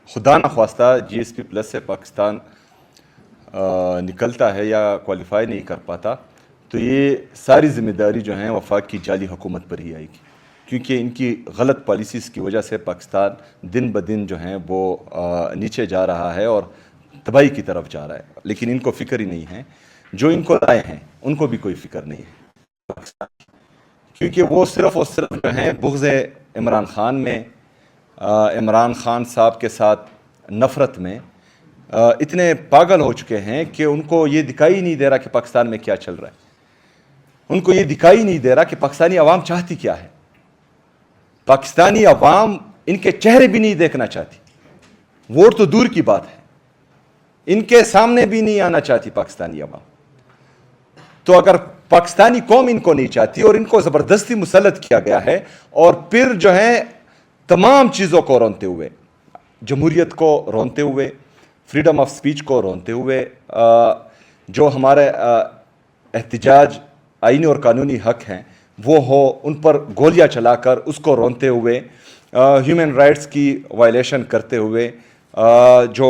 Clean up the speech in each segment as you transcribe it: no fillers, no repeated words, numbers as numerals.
خدا نخواستہ جی S P plus سے پاکستان نکلتا ہے یا کوالیفائی نہیں کر پاتا تو یہ ساری ذمہ داری جو ہیں وفاق کی جعلی حکومت پر ہی آئے گی، کیونکہ ان کی غلط پالیسیز کی وجہ سے پاکستان دن بدن جو ہیں وہ نیچے جا رہا ہے اور تباہی کی طرف جا رہا ہے، لیکن ان کو فکر ہی نہیں ہے۔ جو ان کو لائے ہیں ان کو بھی کوئی فکر نہیں ہے، کیونکہ وہ صرف اور صرف جو ہیں بغض عمران خان میں، عمران خان صاحب کے ساتھ نفرت میں اتنے پاگل ہو چکے ہیں کہ ان کو یہ دکھائی نہیں دے رہا کہ پاکستان میں کیا چل رہا ہے، ان کو یہ دکھائی نہیں دے رہا کہ پاکستانی عوام چاہتی کیا ہے۔ پاکستانی عوام ان کے چہرے بھی نہیں دیکھنا چاہتی، ووٹ تو دور کی بات ہے، ان کے سامنے بھی نہیں آنا چاہتی پاکستانی عوام۔ تو اگر پاکستانی قوم ان کو نہیں چاہتی اور ان کو زبردستی مسلط کیا گیا ہے، اور پھر جو ہے تمام چیزوں کو رونتے ہوئے، جمہوریت کو رونتے ہوئے، فریڈم آف سپیچ کو رونتے ہوئے، جو ہمارے احتجاج آئینی اور قانونی حق ہیں وہ ہو، ان پر گولیاں چلا کر اس کو رونتے ہوئے، ہیومن رائٹس کی وائلیشن کرتے ہوئے، جو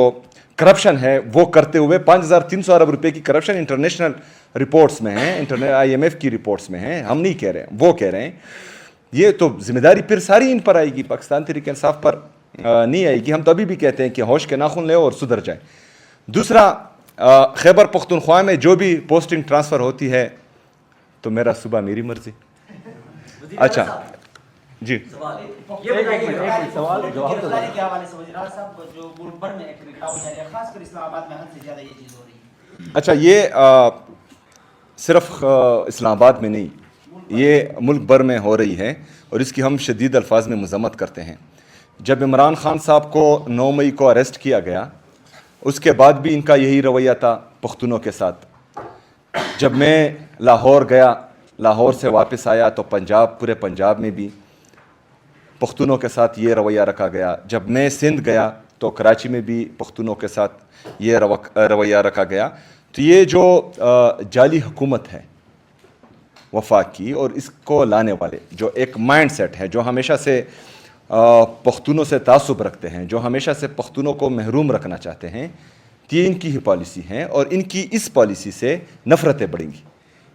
کرپشن ہے وہ کرتے ہوئے، 5300 ارب روپے کی کرپشن انٹرنیشنل رپورٹس میں ہیں، آئی ایم ایف کی رپورٹس میں ہیں، ہم نہیں کہہ رہے ہیں، وہ کہہ رہے ہیں۔ یہ تو ذمہ داری پھر ساری ان پر آئے گی، پاکستان تحریک انصاف پر نہیں آئے گی۔ ہم تو ابھی بھی کہتے ہیں کہ ہوش کے ناخن لے اور سدھر جائیں۔ دوسرا، خیبر پختونخوا میں جو بھی پوسٹنگ ٹرانسفر ہوتی ہے تو میرا صبح میری مرضی۔ اچھا جی، یہ سوال گرفتاری کے حوالے سے وزیر اعلیٰ صاحب جو ملک بھر میں ایک نکاح جاری ہے، خاص کر اسلام آباد میں حد سے زیادہ یہ چیز ہو رہی ہے۔ اچھا، یہ صرف اسلام آباد میں نہیں، یہ ملک بھر میں ہو رہی ہے اور اس کی ہم شدید الفاظ میں مذمت کرتے ہیں۔ جب عمران خان صاحب کو 9 مئی کو اریسٹ کیا گیا، اس کے بعد بھی ان کا یہی رویہ تھا پختونوں کے ساتھ۔ جب میں لاہور گیا، لاہور سے واپس آیا تو پورے پنجاب میں بھی پختونوں کے ساتھ یہ رویہ رکھا گیا۔ جب میں سندھ گیا تو کراچی میں بھی پختونوں کے ساتھ یہ رویہ رکھا گیا۔ تو یہ جو جعلی حکومت ہے وفاق کی، اور اس کو لانے والے جو ایک مائنڈ سیٹ ہے، جو ہمیشہ سے پختونوں سے تعصب رکھتے ہیں، جو ہمیشہ سے پختونوں کو محروم رکھنا چاہتے ہیں، یہ ان کی ہی پالیسی ہیں، اور ان کی اس پالیسی سے نفرتیں بڑھیں گی۔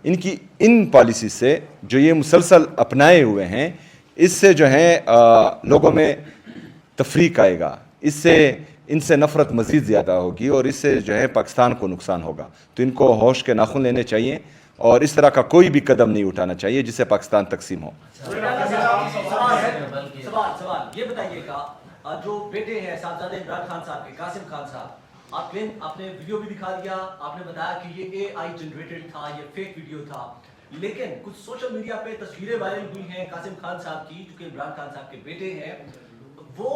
ان کی ان پالیسی سے جو یہ مسلسل اپنائے ہوئے ہیں، اس سے جو ہے لوگوں میں تفریق آئے گا، اس سے ان سے نفرت مزید زیادہ ہوگی، اور اس سے جو ہے پاکستان کو نقصان ہوگا۔ تو ان کو ہوش کے ناخن لینے چاہیے اور اس طرح کا کوئی بھی قدم نہیں اٹھانا چاہیے جس سے پاکستان تقسیم ہو۔ سوال یہ بتائیے گا، جو بیٹے ہیں صاحبزادے عمران خان صاحب کے، قاسم خان صاحب، آپ نے ویڈیو بھی دکھا دیا، آپ نے بتایا کہ یہ اے آئی جنریٹڈ تھا، یہ فیک ویڈیو تھا، لیکن کچھ سوشل میڈیا پہ تصویریں وائرل ہوئی ہیں قاسم خان صاحب کی، جو کہ عمران خان صاحب کے بیٹے ہیں، وہ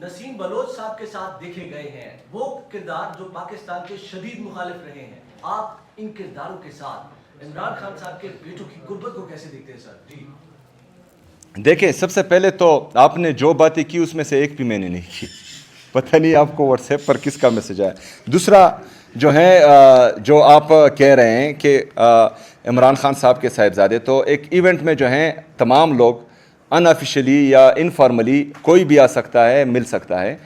نسیم بلوچ صاحب کے ساتھ دیکھے گئے ہیں، وہ کردار جو پاکستان کے شدید مخالف رہے ہیں۔ آپ ان کرداروں کے ساتھ عمران خان صاحب کے بیٹوں کی قربت کو کیسے دیکھتے ہیں سر؟ جی دیکھیں، سب سے پہلے تو آپ نے جو باتیں کی اس میں سے ایک بھی میں نے نہیں کی، پتہ نہیں آپ کو واٹس ایپ پر کس کا میسج آیا۔ دوسرا جو ہے، جو آپ کہہ رہے ہیں کہ عمران خان صاحب کے صاحبزادے، تو ایک ایونٹ میں جو ہیں تمام لوگ ان آفیشلی یا انفارملی کوئی بھی آ سکتا ہے، مل سکتا ہے،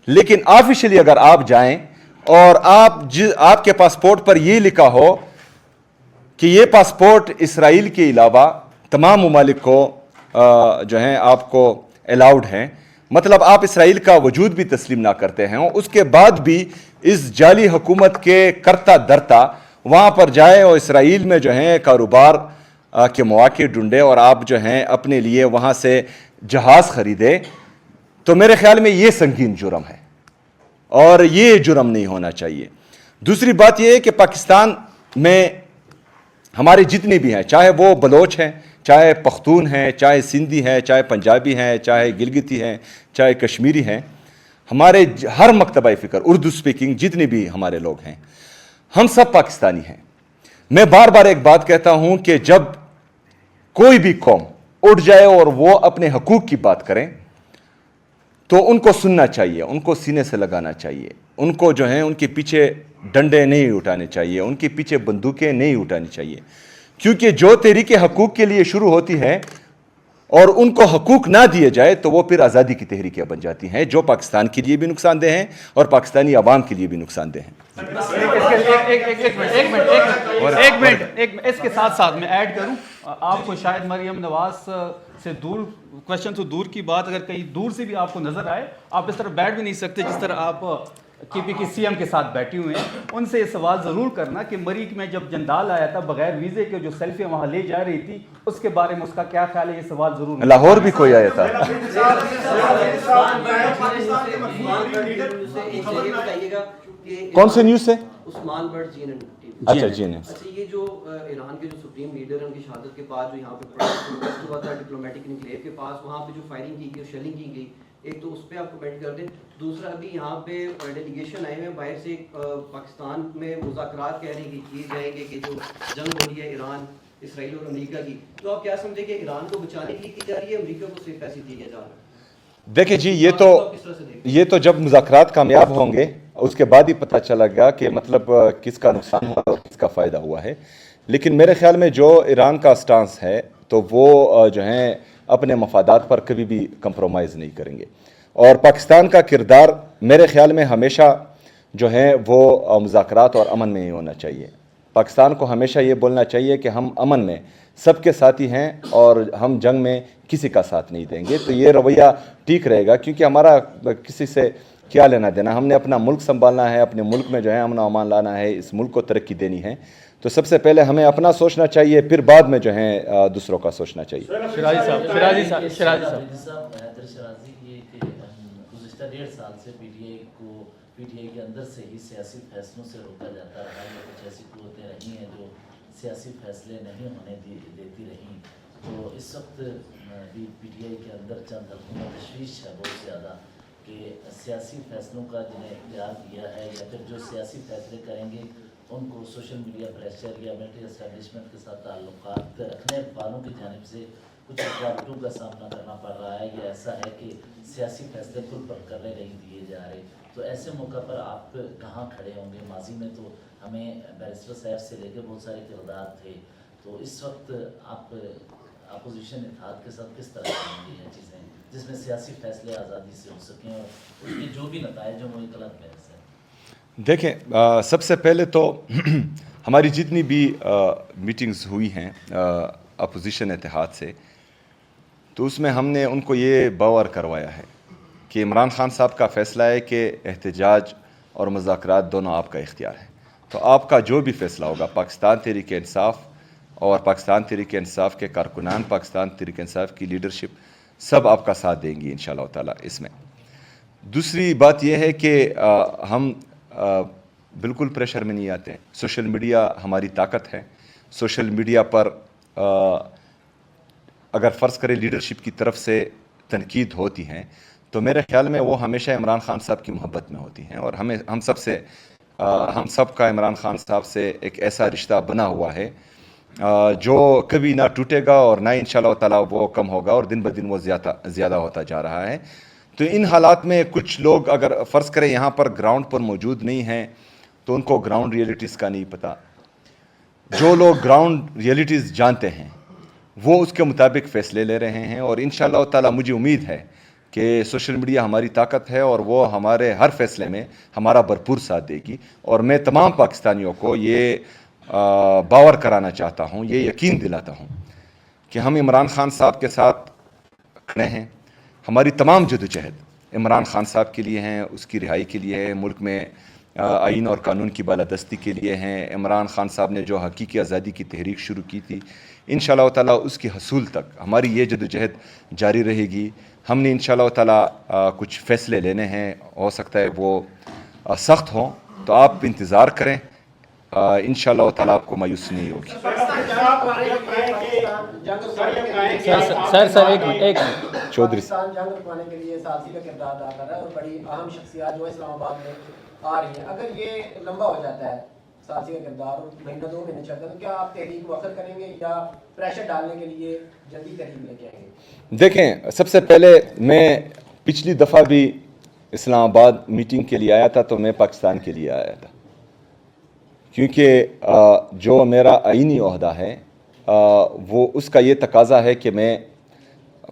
لیکن آفیشلی اگر آپ جائیں اور آپ کے پاسپورٹ پر یہ لکھا ہو کہ یہ پاسپورٹ اسرائیل کے علاوہ تمام ممالک کو جو ہیں آپ کو الاؤڈ ہیں، مطلب آپ اسرائیل کا وجود بھی تسلیم نہ کرتے ہیں، اس کے بعد بھی اس جعلی حکومت کے کرتا درتا وہاں پر جائے اور اسرائیل میں جو ہیں کاروبار کے مواقع ڈھونڈے اور آپ جو ہیں اپنے لیے وہاں سے جہاز خریدے، تو میرے خیال میں یہ سنگین جرم ہے اور یہ جرم نہیں ہونا چاہیے۔ دوسری بات یہ ہے کہ پاکستان میں ہمارے جتنے بھی ہیں، چاہے وہ بلوچ ہیں، چاہے پختون ہیں، چاہے سندھی ہیں، چاہے پنجابی ہیں، چاہے گلگتی ہیں، چاہے کشمیری ہیں، ہمارے ہر مکتبہ فکر اردو سپیکنگ جتنے بھی ہمارے لوگ ہیں، ہم سب پاکستانی ہیں۔ میں بار بار ایک بات کہتا ہوں کہ جب کوئی بھی قوم اٹھ جائے اور وہ اپنے حقوق کی بات کریں تو ان کو سننا چاہیے، ان کو سینے سے لگانا چاہیے، ان کو جو ہیں ان کے پیچھے ڈنڈے نہیں اٹھانے چاہیے، ان کے پیچھے بندوقیں نہیں اٹھانی چاہیے، کیونکہ جو تحریک حقوق کے لیے شروع ہوتی ہے اور ان کو حقوق نہ دیے جائے تو وہ پھر آزادی کی تحریکیں بن جاتی ہیں جو پاکستان کے لیے بھی نقصان دہ ہیں اور پاکستانی عوام کے لیے بھی نقصان دہ ہیں۔ ایک منٹ اس کے ساتھ ساتھ میں ایڈ کروں، آپ کو شاید مریم نواز سے دور کوشچن سے دور کی بات اگر کہیں دور سے بھی آپ کو نظر آئے، آپ اس طرح بیٹھ بھی نہیں سکتے جس طرح آپ کے پی کے سی ایم کے ساتھ بیٹھے ہوئے ہیں، ان سے یہ سوال ضرور کرنا کہ مریخ میں جب جندال آیا تھا بغیر ویزے کے جو سیلفیاں وہاں لے جا رہی تھی اس کے بارے میں اس کا کیا خیال ہے، یہ سوال ضرور۔ لاہور بھی کوئی آیا تھا۔ کون سے نیوز سے؟ عثمان بٹ جی این اچھا جی نے اچھا، یہ جو ایران کے جو سپریم لیڈر ہیں ان کی شہادت کے بعد جو یہاں پہ پروٹیسٹ ہوا تھا ڈپلومیٹک انکلیو کے پاس، وہاں پہ جو فائرنگ کی گئی اور شیلنگ کی گئی، ایک تو اس پہ آپ کمنٹ کر دیں، دوسرا ابھی یہاں پہ ڈیلیگیشن آئے ہیں باہر سے پاکستان میں مذاکرات کہہ رہے ہیں کہ کیے جائیں گے کہ جو جنگ ہو رہی ہے ایران اسرائیل اور امریکہ کی، تو آپ کیا سمجھیں کہ ایران کو بچانے کے لیے کی جا رہی ہے، امریکہ کو صرف پیسے دیے جا رہے ہیں؟ دیکھیں جی، یہ تو جب مذاکرات کامیاب ہوں گے اس کے بعد ہی پتہ چلا گا کہ مطلب کس کا نقصان ہوا اور کس کا فائدہ ہوا ہے، لیکن میرے خیال میں جو ایران کا سٹانس ہے تو وہ جو ہیں اپنے مفادات پر کبھی بھی کمپرومائز نہیں کریں گے، اور پاکستان کا کردار میرے خیال میں ہمیشہ جو ہے وہ مذاکرات اور امن میں ہی ہونا چاہیے۔ پاکستان کو ہمیشہ یہ بولنا چاہیے کہ ہم امن میں سب کے ساتھی ہیں اور ہم جنگ میں کسی کا ساتھ نہیں دیں گے، تو یہ رویہ ٹھیک رہے گا، کیونکہ ہمارا کسی سے کیا لینا دینا، ہم نے اپنا ملک سنبھالنا ہے، اپنے ملک میں جو ہے امن و امان لانا ہے، اس ملک کو ترقی دینی ہے، تو سب سے پہلے ہمیں اپنا سوچنا چاہیے، پھر بعد میں جو ہے دوسروں کا سوچنا چاہیے۔ شرازی صاحب یہ کہ گزشتہ 1.5 سال سے پی ٹی آئی کے اندر سے ہی سیاسی فیصلوں سے روکا جاتا رہا ہے، کچھ ایسی قوتیں رہی ہیں جو سیاسی فیصلے نہیں ہونے دیتی رہیں، تو اس وقت بھی پی ٹی آئی کے اندر چند حلقوں میں تشویش ہے بہت زیادہ کہ سیاسی فیصلوں کا جنہیں اختیار دیا ہے یا پھر جو سیاسی فیصلے کریں گے ان کو سوشل میڈیا پریشر یا ملٹری اسٹیبلشمنٹ کے ساتھ تعلقات رکھنے والوں کی جانب سے کچھ رکاوٹوں کا سامنا کرنا پڑ رہا ہے، یا ایسا ہے کہ سیاسی فیصلے کھل پر کرنے نہیں دیے جا رہے، تو ایسے موقع پر آپ کہاں کھڑے ہوں گے؟ ماضی میں تو ہمیں بیرسٹر صاحب سے لے کے بہت سارے کردار تھے، تو اس وقت آپ اپوزیشن اتحاد کے ساتھ کس طرح کریں گے یہ چیزیں جس میں سیاسی فیصلے آزادی سے ہو سکیں اور اس کے جو بھی نتائج ہیں وہ ایک الگ بحث ہے؟ دیکھیں، سب سے پہلے تو ہماری جتنی بھی میٹنگز ہوئی ہیں اپوزیشن اتحاد سے، تو اس میں ہم نے ان کو یہ باور کروایا ہے کہ عمران خان صاحب کا فیصلہ ہے کہ احتجاج اور مذاکرات دونوں آپ کا اختیار ہے، تو آپ کا جو بھی فیصلہ ہوگا، پاکستان تحریک انصاف اور پاکستان تحریک انصاف کے کارکنان، پاکستان تحریک انصاف کی لیڈرشپ سب آپ کا ساتھ دیں گی انشاءاللہ تعالیٰ اس میں۔ دوسری بات یہ ہے کہ ہم بالکل پریشر میں نہیں آتے، سوشل میڈیا ہماری طاقت ہے، سوشل میڈیا پر اگر فرض کرے لیڈرشپ کی طرف سے تنقید ہوتی ہیں تو میرے خیال میں وہ ہمیشہ عمران خان صاحب کی محبت میں ہوتی ہیں، اور ہم سب کا عمران خان صاحب سے ایک ایسا رشتہ بنا ہوا ہے جو کبھی نہ ٹوٹے گا اور نہ انشاءاللہ تعالیٰ وہ کم ہوگا، اور دن بدن وہ زیادہ ہوتا جا رہا ہے۔ تو ان حالات میں کچھ لوگ اگر فرض کریں یہاں پر گراؤنڈ پر موجود نہیں ہیں تو ان کو گراؤنڈ ریئلٹیز کا نہیں پتہ، جو لوگ گراؤنڈ ریئلٹیز جانتے ہیں وہ اس کے مطابق فیصلے لے رہے ہیں، اور انشاءاللہ تعالیٰ مجھے امید ہے کہ سوشل میڈیا ہماری طاقت ہے اور وہ ہمارے ہر فیصلے میں ہمارا بھرپور ساتھ دے گی، اور میں تمام پاکستانیوں کو یہ باور کرانا چاہتا ہوں، یہ یقین دلاتا ہوں کہ ہم عمران خان صاحب کے ساتھ کھڑے ہیں، ہماری تمام جدوجہد عمران خان صاحب کے لیے ہیں، اس کی رہائی کے لیے ہے، ملک میں آئین اور قانون کی بالادستی کے لیے ہیں۔ عمران خان صاحب نے جو حقیقی آزادی کی تحریک شروع کی تھی، انشاءاللہ تعالیٰ اس کی حصول تک ہماری یہ جدوجہد جاری رہے گی۔ ہم نے انشاءاللہ تعالیٰ کچھ فیصلے لینے ہیں، ہو سکتا ہے وہ سخت ہوں، تو آپ انتظار کریں، انشاءاللہ تعالیٰ آپ کو مایوسی نہیں ہوگی۔ سر ایک منٹ چودھری جنگ رکوانے کے لیے ثالثی کا کردار ادا کر رہا ہے اور بڑی اہم شخصیات جو اسلام آباد میں آ رہی ہیں، اگر یہ لمبا ہو جاتا ہے ثالثی کا کردار اور مہینہ 2 مہینے چلتا ہے تو کیا آپ تحریک مؤخر کریں گے یا پریشر ڈالنے کے لیے جلدی تحریک لے کے آئیں گے؟ دیکھیں، سب سے پہلے میں پچھلی دفعہ بھی اسلام آباد میٹنگ کے لیے آیا تھا تو میں پاکستان کے لیے آیا تھا، کیونکہ جو میرا آئینی عہدہ ہے وہ اس کا یہ تقاضا ہے کہ میں